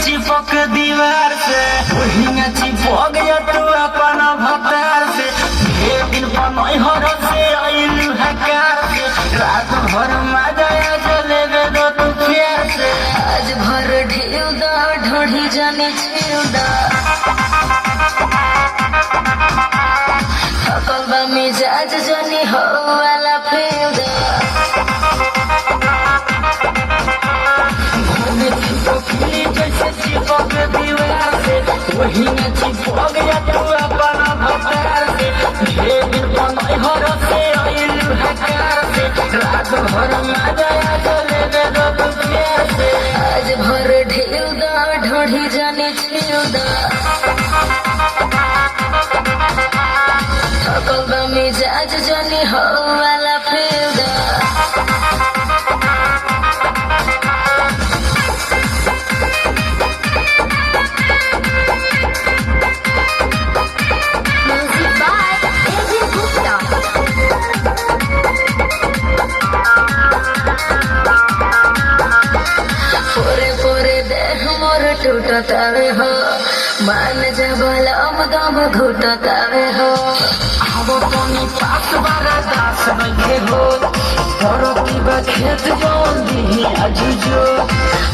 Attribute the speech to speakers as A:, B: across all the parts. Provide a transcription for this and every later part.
A: चिपक दीवार से वही चिपक गया तू अपन भतार से ढेर दिन बनई हर से आइलू हकार से रात भर मजा जलेबे दो तू प्यार से
B: आज भर ढेउ दा ढोढ़ी जाने छेउ दा थकल बा मिजाज जानी हो वाला फेउ दा
A: जैसे चिपक दीवार से वही चिपक गया तू अपन भतार से ढेर दिन बनई हर से आइलू हकार से रात भर मजा जलेबे दो तू प्यार से
B: आज भर ढेउ दा ढोढ़ी जाने छेउ दा थकल बा मिजाज जानी हो वाला फेउ दा टूटतावे हो मान जबल दम घुटतावे हो
A: आवो तनी पास बारा दास बैठे हो तोरो की खेत जोन दी अजुजो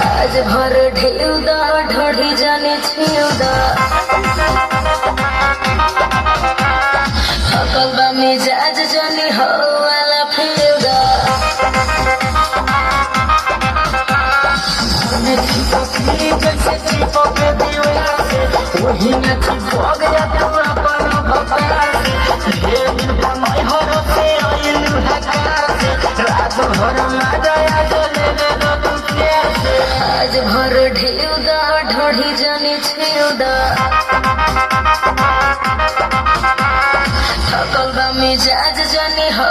B: आज भर ढेउ दा ढोढ़ी जाने छेउ दा थकल बा मिजाज जानी हो वाला फेउ दा
A: जैसे चिपक दीवार से वही चिपक गया तू अपन भतार से ढेर दिन बनई हर से आइलू हकार से रात भर मजा जलेबे दो तू प्यार से
B: आज भर ढेउ दा ढोढ़ी जाने छेउ दा थकल बा मिजाज जानी हो